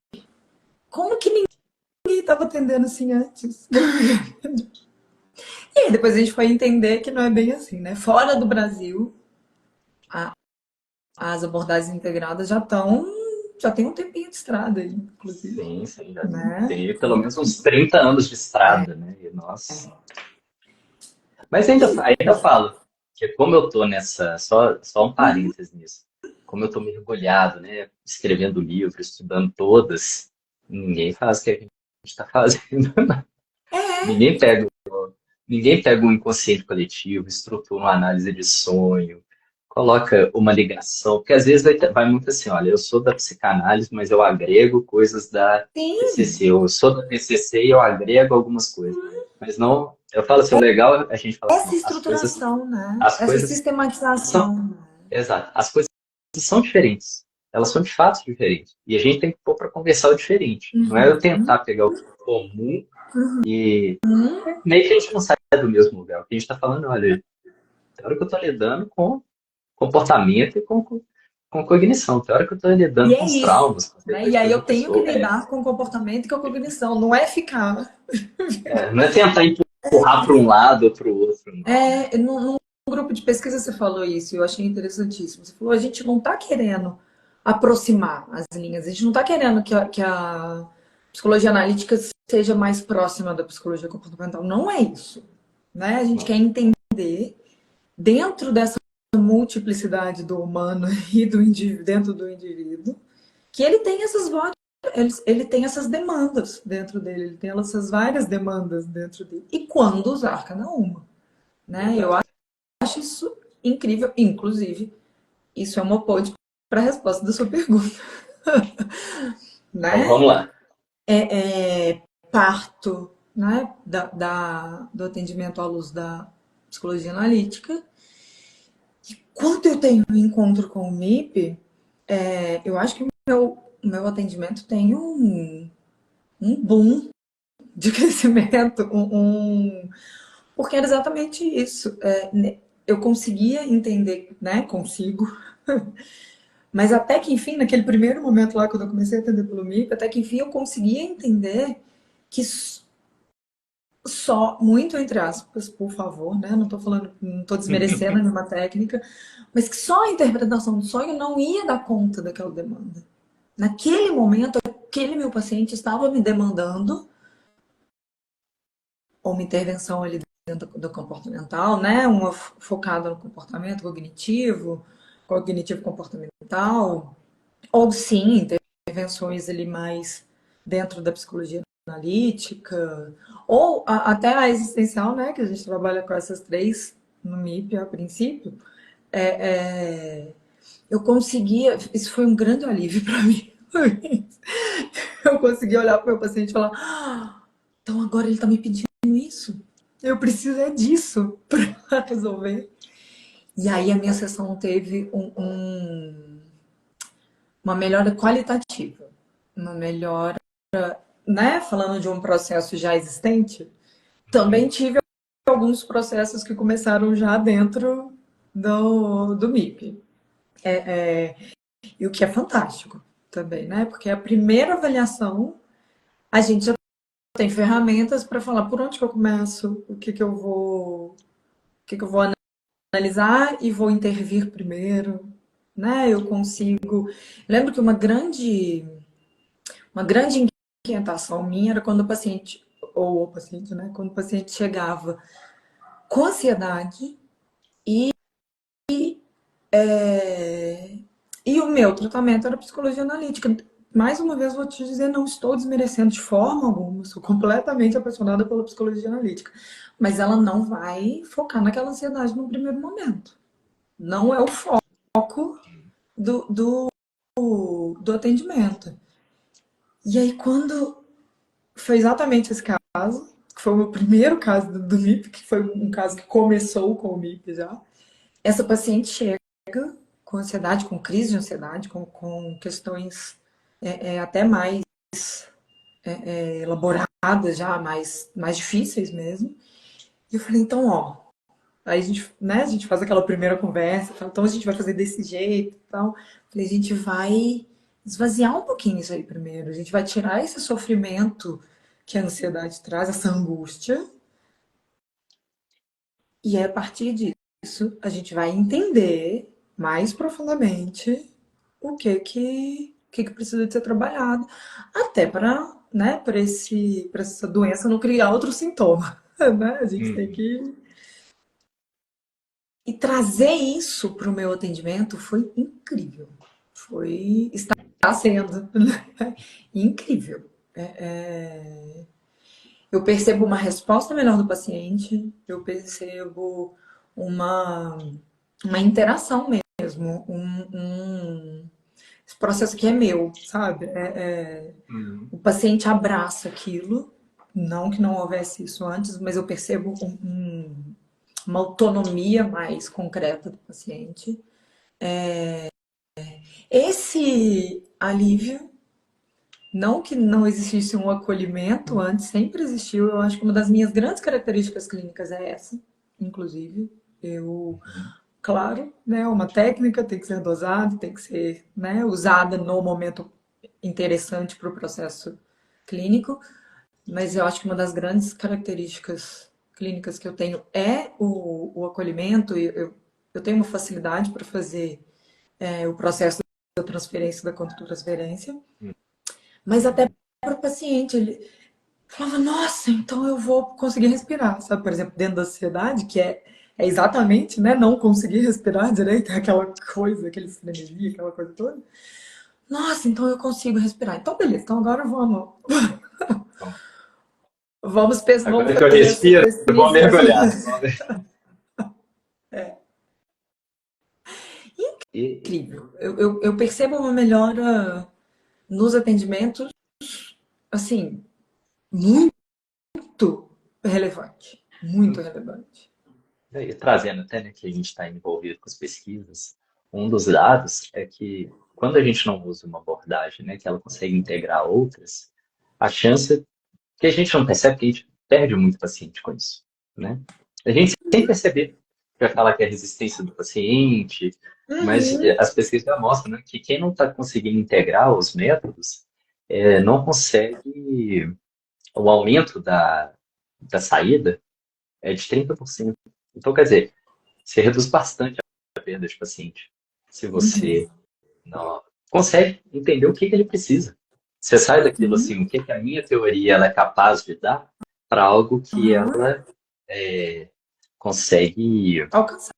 S2: como que ninguém estava atendendo assim antes? E aí depois a gente foi entender que não é bem assim, né? Fora do Brasil, as abordagens integradas já tem um tempinho de estrada aí, inclusive.
S3: Sim, sim, já
S2: Né?
S3: tem pelo menos uns 30 anos de estrada, né? E, nossa. Mas ainda falo que como eu tô nessa, só um parênteses nisso, como eu tô mergulhado, né? Escrevendo livro, estudando todas, ninguém faz o que a gente está fazendo. Ninguém pega, ninguém pega um inconsciente coletivo, estrutura uma análise de sonho, coloca uma ligação, porque às vezes vai muito assim, olha, eu sou da psicanálise, mas eu agrego coisas da
S2: Sim,
S3: TCC, eu sou da TCC e eu agrego algumas coisas. Mas não, eu falo assim, o legal é a gente fala assim,
S2: essa
S3: não,
S2: estruturação, né?
S3: as
S2: Essa
S3: coisas são,
S2: sistematização.
S3: exato, as coisas são diferentes. Elas são de fato diferentes. E a gente tem que pôr para conversar o diferente. Não é eu tentar pegar o comum e meio que a gente não sai do mesmo lugar. O que a gente está falando, olha, tem hora que eu estou lidando com comportamento e com cognição. Tem hora que eu estou
S2: E
S3: lidando
S2: é
S3: com os
S2: isso,
S3: traumas, com as
S2: né? E aí
S3: depressões
S2: eu
S3: da
S2: tenho que
S3: pessoa.
S2: lidar com o comportamento e com a cognição, não é ficar.
S3: Não é tentar empurrar para um lado ou para o outro, não. Né?
S2: Num grupo de pesquisa você falou isso, e eu achei interessantíssimo. Você falou, a gente não está querendo aproximar as linhas, a gente não está querendo que a psicologia analítica seja mais próxima da psicologia comportamental. Não é isso, né? A gente quer entender dentro dessa multiplicidade do humano e do indivíduo, dentro do indivíduo, que ele tem ele tem essas demandas dentro dele, ele tem essas várias demandas dentro dele. E quando usar cada uma, né? Eu
S3: Exato.
S2: acho isso incrível, inclusive, isso é uma ponte para a resposta da sua pergunta,
S3: Então
S2: né?
S3: vamos lá.
S2: Parto, né, do atendimento à luz da psicologia analítica. Quando eu tenho um encontro com o MIP, eu acho que o meu atendimento tem um boom de crescimento, porque era exatamente isso. Eu conseguia entender, né? Consigo. Mas até que enfim, naquele primeiro momento lá, quando eu comecei a atender pelo MIP, até que enfim eu conseguia entender que só, muito entre aspas, por favor, né? Não tô falando, não tô desmerecendo nenhuma técnica, mas que só a interpretação do sonho não ia dar conta daquela demanda. Naquele momento, aquele meu paciente estava me demandando uma intervenção ali dentro do comportamental, né? Uma focada no comportamento cognitivo comportamental, ou sim, intervenções ali mais dentro da psicologia analítica, ou até a existencial, né? Que a gente trabalha com essas três no MIP a princípio. É, é, eu conseguia, isso foi um grande alívio para mim. Eu consegui olhar para o meu paciente e falar: então agora ele está me pedindo isso. Eu preciso é disso para resolver. E aí a minha sessão teve uma melhora qualitativa, uma melhora, né? Falando de um processo já existente, também tive alguns processos que começaram já dentro do MIP. E o que é fantástico também, né? Porque a primeira avaliação, a gente já tem ferramentas para falar por onde que eu começo, o que que eu vou analisar e vou intervir primeiro, né? Eu consigo. Lembro que uma grande inquietação minha era quando o paciente, ou o paciente, né? Quando o paciente chegava com ansiedade e o meu tratamento era psicologia analítica. Mais uma vez, vou te dizer, não estou desmerecendo de forma alguma, sou completamente apaixonada pela psicologia analítica, mas ela não vai focar naquela ansiedade no primeiro momento. Não é o foco do atendimento. E aí, quando foi exatamente esse caso, que foi o meu primeiro caso do MIP, que foi um caso que começou com o MIP já, essa paciente chega com ansiedade, com crise de ansiedade, com questões até mais elaboradas já, mais difíceis mesmo. E eu falei, então, ó, aí a gente faz aquela primeira conversa, então a gente vai fazer desse jeito e tal. Falei, a gente vai esvaziar um pouquinho isso aí primeiro, a gente vai tirar esse sofrimento que a ansiedade traz, essa angústia, e a partir disso a gente vai entender mais profundamente o que precisa de ser trabalhado, até para, né, para essa doença não criar outro sintoma, né? A gente tem que e trazer isso para o meu atendimento foi incrível. Está sendo incrível. Eu percebo uma resposta melhor do paciente, eu percebo uma, uma interação mesmo, esse processo que é meu, sabe? O paciente abraça aquilo, não que não houvesse isso antes, mas eu percebo uma autonomia mais concreta do paciente. Esse alívio, não que não existisse um acolhimento antes, sempre existiu. Eu acho que uma das minhas grandes características clínicas é essa, inclusive. Claro, né, uma técnica tem que ser dosada, tem que ser, né, usada no momento interessante para o processo clínico, mas eu acho que uma das grandes características clínicas que eu tenho é o acolhimento. Eu tenho uma facilidade para fazer o processo da transferência, da contra-transferência, mas até para o paciente, ele falava, nossa, então eu vou conseguir respirar, sabe? Por exemplo, dentro da ansiedade, que é exatamente, né, não conseguir respirar direito, aquela coisa, aquele frenesia, aquela coisa toda. Nossa, então eu consigo respirar. Então, beleza, então agora vamos
S3: Agora que eu
S2: fazer
S3: respiro, eu vou
S2: exercícios.
S3: mergulhar. E,
S2: Incrível. Eu percebo uma melhora nos atendimentos, assim, muito relevante. Muito relevante.
S3: e trazendo até, né, que a gente está envolvido com as pesquisas, um dos dados é que quando a gente não usa uma abordagem, né, que ela consegue integrar outras, a chance que a gente não percebe que a gente perde muito paciente com isso, né? A gente sem perceber vai falar que é a resistência do paciente, mas as pesquisas já mostram, né, que quem não está conseguindo integrar os métodos não consegue o aumento da saída é de 30%. Então, quer dizer, você reduz bastante a perda de paciente se você não consegue entender o que ele precisa. Você sai daquilo assim, o que a minha teoria ela é capaz de dar para algo que ela consegue,
S2: Alcançar.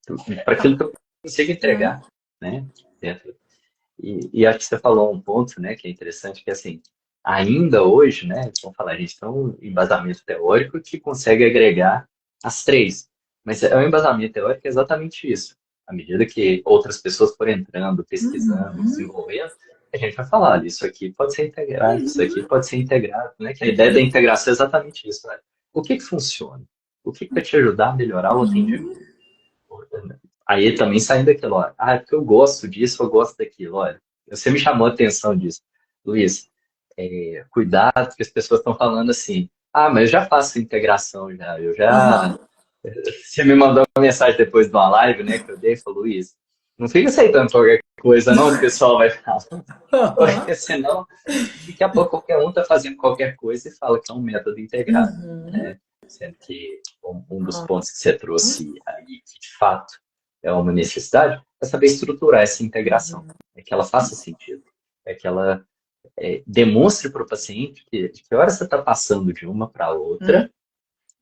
S3: para aquilo que eu consigo entregar, né? Dentro. E acho que você falou um ponto, né, que é interessante, que assim, ainda hoje, né, vamos falar, a gente tem um embasamento teórico que consegue agregar as três, mas é um embasamento teórico exatamente isso. À medida que outras pessoas forem entrando, pesquisando, desenvolvendo, a gente vai falar, olha, isso aqui pode ser integrado, isso aqui pode ser integrado, né? Que a ideia da integração é exatamente isso, né? O que que funciona? O que que vai te ajudar a melhorar o atendimento? Aí também saindo daquilo, ó, é porque eu gosto disso, eu gosto daquilo, olha. Você me chamou a atenção disso. Luiz, cuidado que as pessoas estão falando assim, mas eu já faço integração já, eu já...
S2: Aham.
S3: Você me mandou uma mensagem depois de uma live, né, que eu dei, falou, Luiz, não fica aceitando qualquer coisa não, que o pessoal vai falar.
S2: Aham.
S3: Porque senão, daqui a pouco qualquer um está fazendo qualquer coisa e fala que é um método integrado,
S2: Uhum.
S3: né? Sendo que um dos pontos que você trouxe aí, que de fato é uma necessidade, é saber estruturar essa integração, é que ela faça sentido, é que ela demonstre para o paciente que de que hora você está passando de uma para outra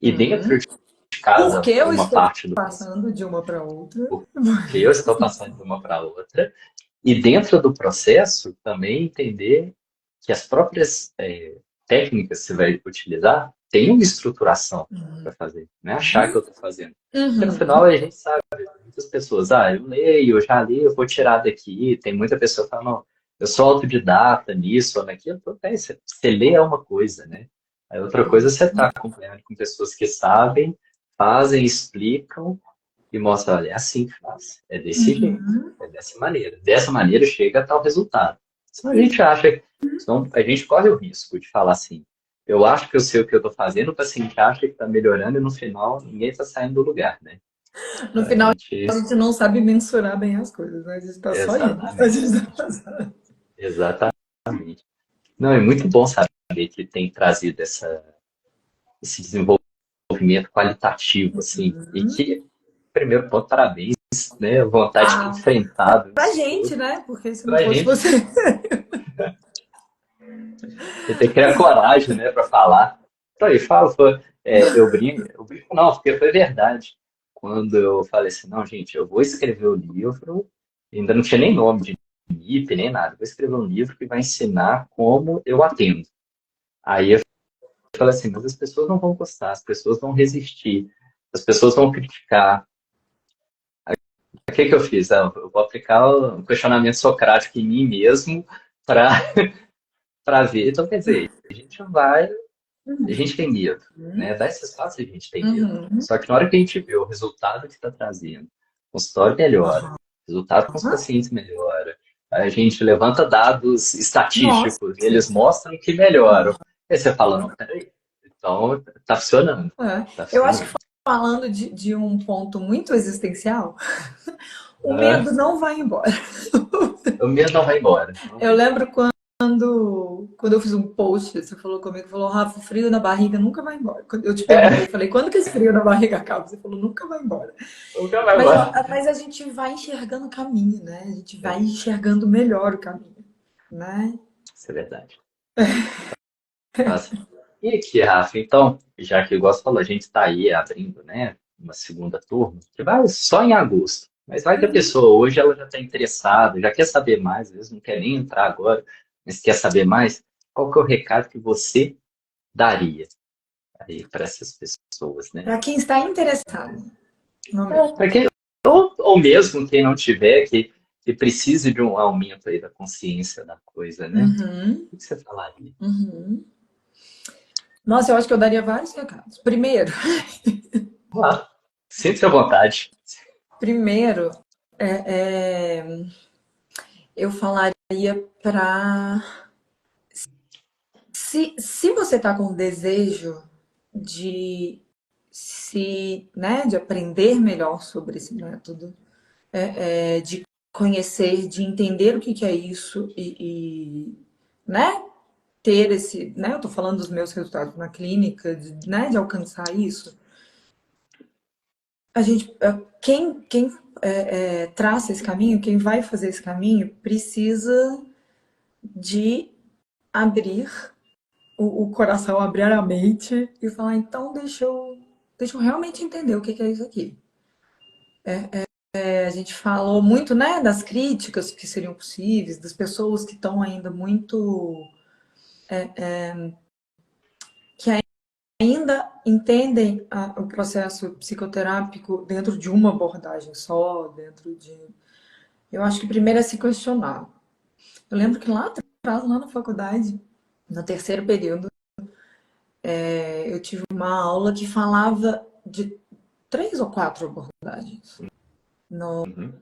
S3: e dentro
S2: Uhum.
S3: de
S2: Por que
S3: cada
S2: eu
S3: uma
S2: estou
S3: parte do processo,
S2: passando de uma para outra?
S3: porque eu estou passando de uma para outra, e dentro do processo também entender que as próprias técnicas que você vai utilizar têm uma estruturação para fazer, não é achar que eu estou fazendo. Porque no final
S2: Uhum.
S3: a gente sabe, muitas pessoas, eu leio, eu já li, eu vou tirar daqui. Tem muita pessoa que fala, não, eu sou autodidata nisso ou naquilo. Então, você lê é uma coisa, né? Aí outra coisa é você está acompanhando com pessoas que sabem, fazem, explicam e mostram, olha, é assim que faz, é desse jeito,
S2: Uhum.
S3: é dessa maneira. Dessa maneira chega a tal resultado. Senão a gente acha, senão a gente corre o risco de falar assim, eu acho que eu sei o que eu estou fazendo, o paciente acha que está melhorando e no final ninguém está saindo do lugar, né?
S2: No
S3: Então a
S2: final,
S3: gente,
S2: a gente não sabe mensurar bem as coisas, né? A gente está só indo. A
S3: exatamente,
S2: gente tá passando.
S3: exatamente. Não, é muito bom saber que tem trazido esse desenvolvimento qualitativo, assim, e que, primeiro ponto, parabéns, né? Vontade de
S2: Ah,
S3: enfrentar
S2: pra
S3: isso
S2: gente,
S3: tudo.
S2: né? Porque se não
S3: Pra
S2: fosse
S3: gente,
S2: você.
S3: você tem que criar coragem, né, para falar. Então, aí, fala, eu brinco não, porque foi verdade. Quando eu falei assim, não, gente, eu vou escrever o livro, ainda não tinha nem nome de MIP, nem nada, vou escrever um livro que vai ensinar como eu atendo. Aí eu falei assim, mas as pessoas não vão gostar, as pessoas vão resistir, as pessoas vão criticar. O que que eu fiz? Eu vou aplicar o questionamento socrático em mim mesmo para ver. Então, quer dizer, a gente tem medo, né? Dá esse espaço a gente tem medo.
S2: Uhum.
S3: Só que na hora que a gente vê o resultado que está trazendo, o consultório melhora,
S2: Aham.
S3: o resultado com os pacientes melhora, a gente levanta dados
S2: Nossa.
S3: estatísticos e eles mostram que melhoram. Aí você fala, não, peraí, então tá funcionando,
S2: É.
S3: tá
S2: Eu acho que
S3: funcionando.
S2: falando de um ponto muito existencial, o
S3: Né?
S2: medo não vai embora.
S3: O medo não vai embora, não
S2: Eu
S3: vai embora.
S2: lembro quando eu fiz um post, você falou comigo, falou, Rafa, o frio na barriga nunca vai embora. Quando eu te perguntei, falei, quando que esse frio na barriga acaba? Você falou, nunca vai embora.
S3: Nunca vai
S2: Mas,
S3: embora.
S2: mas a gente vai enxergando o caminho, né? A gente vai
S3: É,
S2: enxergando melhor o caminho, né?
S3: isso é verdade. Nossa. E aqui, Rafa, então, já que o Gosto falou, a gente está aí abrindo, né, uma segunda turma, que vai só em agosto. Mas vai que a pessoa hoje ela já está interessada, já quer saber mais, às vezes não quer nem entrar agora, mas quer saber mais. Qual que é o recado que você daria aí para essas pessoas, né?
S2: Para quem está interessado no meu.
S3: Para quem, ou mesmo quem não tiver, que precise de um aumento aí da consciência da coisa, né?
S2: Uhum,
S3: O que você falaria?
S2: uhum. Nossa, eu acho que eu daria vários recados.
S3: Ah, sinta-se à vontade.
S2: Primeiro, é, é, eu falaria para se você está com desejo de né, de aprender melhor sobre esse método, de conhecer, de entender o que, que é isso né, ter esse, né, eu tô falando dos meus resultados na clínica, né, de alcançar isso. A gente, quem traça esse caminho, quem vai fazer esse caminho, precisa de abrir o coração, abrir a mente e falar, então deixa eu realmente entender o que, que é isso aqui. A gente falou muito, né, das críticas que seriam possíveis, das pessoas que estão ainda muito ainda entendem o processo psicoterápico dentro de uma abordagem só, dentro de... Eu acho que primeiro é se questionar. Eu lembro que lá atrás, lá na faculdade, no terceiro período, eu tive uma aula que falava de 3 ou 4 abordagens.
S3: Uhum.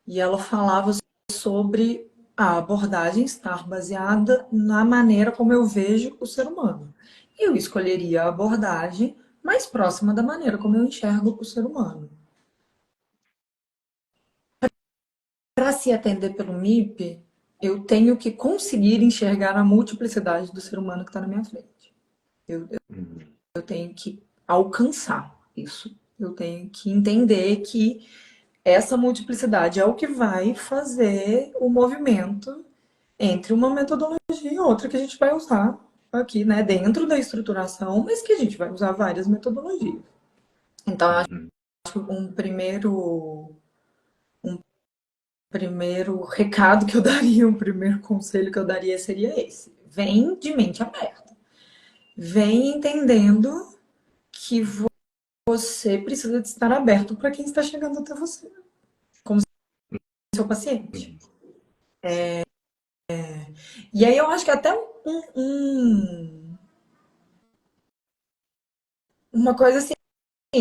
S2: E ela falava sobre a abordagem estar baseada na maneira como eu vejo o ser humano. Eu escolheria a abordagem mais próxima da maneira como eu enxergo o ser humano. Para se atender pelo MIP, eu tenho que conseguir enxergar a multiplicidade do ser humano que está na minha frente. Eu tenho que alcançar isso. Eu tenho que entender que essa multiplicidade é o que vai fazer o movimento entre uma metodologia e outra que a gente vai usar aqui, né, dentro da estruturação, mas que a gente vai usar várias metodologias. Então, eu acho que primeiro recado que eu daria, um primeiro conselho que eu daria seria esse: vem de mente aberta. Vem entendendo que você precisa de estar aberto para quem está chegando até você, como seu paciente. E aí eu acho que até uma coisa assim,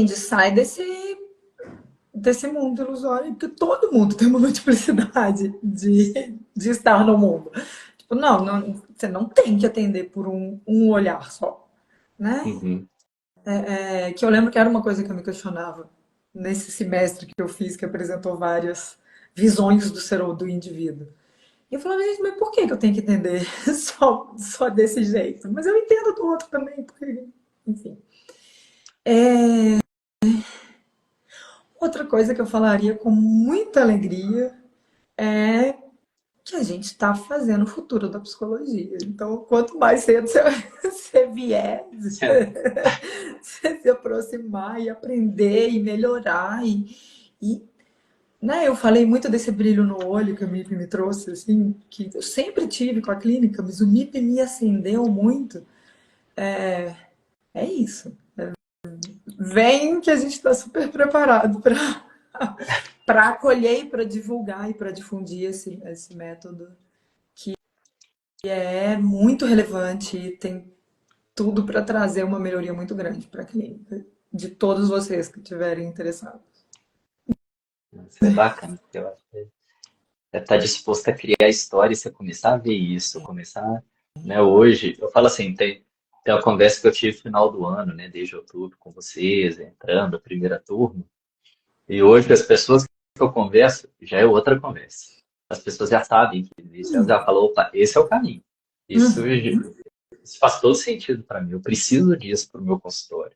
S2: de sai desse mundo ilusório, porque todo mundo tem uma multiplicidade de estar no mundo. Tipo, não, você não tem que atender por um olhar só, né?
S3: Uhum.
S2: Que eu lembro que era uma coisa que eu me questionava nesse semestre que eu fiz, que apresentou várias visões do indivíduo. E eu falava, gente, mas por que eu tenho que entender só desse jeito? Mas eu entendo do outro também, porque, enfim. Outra coisa que eu falaria com muita alegria é que a gente está fazendo o futuro da psicologia. Então, quanto mais cedo você vier, você se aproximar e aprender e melhorar e né, eu falei muito desse brilho no olho que o MIP me trouxe, assim, que eu sempre tive com a clínica, mas o MIP me acendeu muito. É isso. Vem que a gente está super preparado para acolher e para divulgar e para difundir esse método que é muito relevante e tem tudo para trazer uma melhoria muito grande para a clínica, de todos vocês que estiverem interessados.
S3: Isso é bacana, porque eu acho que é estar disposto a criar história e você começar a ver isso, começar, né, hoje, eu falo assim, tem uma conversa que eu tive no final do ano, né, desde outubro com vocês, entrando a primeira turma, e hoje as pessoas que eu converso, já é outra conversa. As pessoas já sabem que isso, elas já falam, opa, esse é o caminho. Isso faz todo sentido para mim, eu preciso disso para o meu consultório.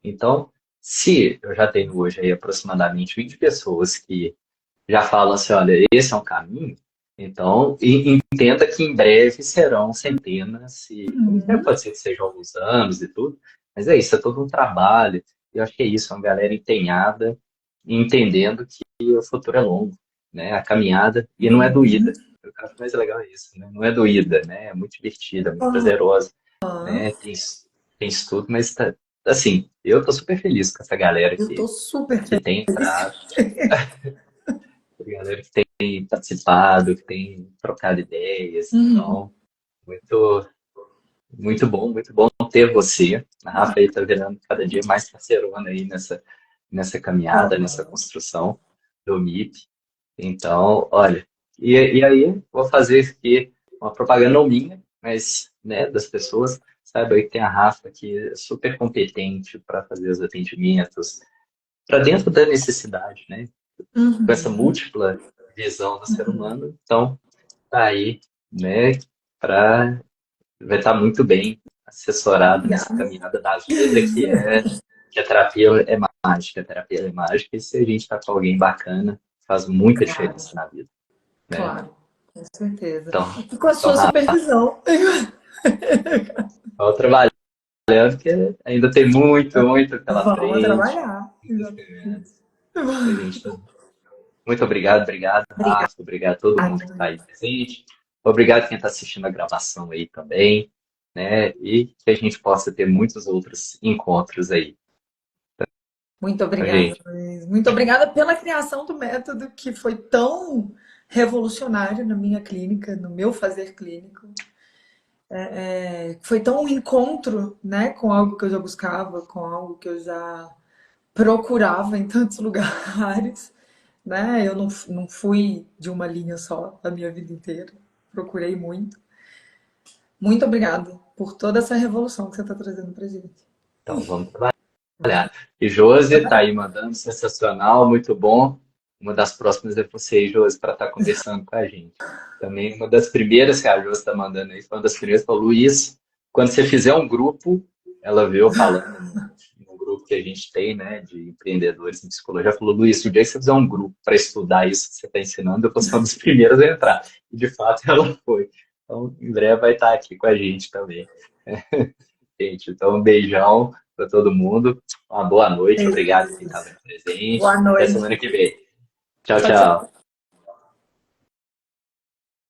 S3: Então, se eu já tenho hoje aí aproximadamente 20 pessoas que já falam assim, olha, esse é um caminho, então entenda que em breve serão centenas, e pode ser que sejam alguns anos e tudo, mas é isso, é todo um trabalho, e eu acho que é isso, é uma galera empenhada, e entendendo que o futuro é longo, né, a caminhada, e não é doída, o que eu acho mais legal é isso, né? Não é doída, né, é muito divertida, é muito prazerosa, né, tem estudo, mas tá, assim, eu tô super feliz com essa galera
S2: Eu tô super
S3: que tem entrado, a galera que tem participado, que tem trocado ideias. Então, muito, muito bom ter você. A Rafa aí está virando cada dia mais parceirona aí nessa caminhada, nessa construção do MIP. Então, olha, e aí vou fazer aqui uma propaganda não minha, mas né, das pessoas. Saiba aí que tem a Rafa que é super competente para fazer os atendimentos, para dentro da necessidade, né? Com essa múltipla visão do ser humano. Então, tá aí, né, vai estar muito bem assessorado nessa
S2: obrigada.
S3: caminhada da vida que a terapia é mágica, a terapia é mágica, e se a gente está com alguém bacana, faz muita
S2: Claro,
S3: diferença na vida, né?
S2: claro, com certeza.
S3: Então,
S2: E com a
S3: então
S2: sua supervisão.
S3: vamos trabalhando, porque ainda tem muito, muito pela
S2: Vamos
S3: frente,
S2: trabalhar.
S3: muita
S2: Exatamente.
S3: experiência. A gente muito obrigado,
S2: Obrigada.
S3: Rafa, obrigado a todo mundo que está aí presente. Obrigado quem está assistindo a gravação aí também. né? E que a gente possa ter muitos outros encontros aí,
S2: Muito
S3: tá,
S2: obrigada,
S3: gente.
S2: Luiz. Muito obrigada pela criação do método que foi tão revolucionário na minha clínica, no meu fazer clínico. Foi tão um encontro, né, com algo que eu já buscava, com algo que eu já procurava em tantos lugares, né? Eu não fui de uma linha só a minha vida inteira. Procurei muito. Muito obrigada por toda essa revolução que você está trazendo pra gente.
S3: Então, vamos trabalhar. E Josi tá aí mandando, sensacional, muito bom. Uma das próximas é você, Josi, para estar conversando com a gente. Também uma das primeiras que a Josi está mandando aí, foi uma das primeiras, falou, Luiz, quando você fizer um grupo, ela veio falando no grupo que a gente tem, né, de empreendedores em psicologia, falou, Luiz, o dia que você fizer um grupo para estudar isso que você está ensinando, eu vou ser uma das primeiras a entrar. E de fato ela foi. Então, em breve vai estar aqui com a gente também. Gente, então um beijão para todo mundo. Uma boa noite, obrigado por quem estava presente.
S2: Boa
S3: Até
S2: noite.
S3: semana que vem. Tchau,
S2: Tchau, tchau.
S3: tchau.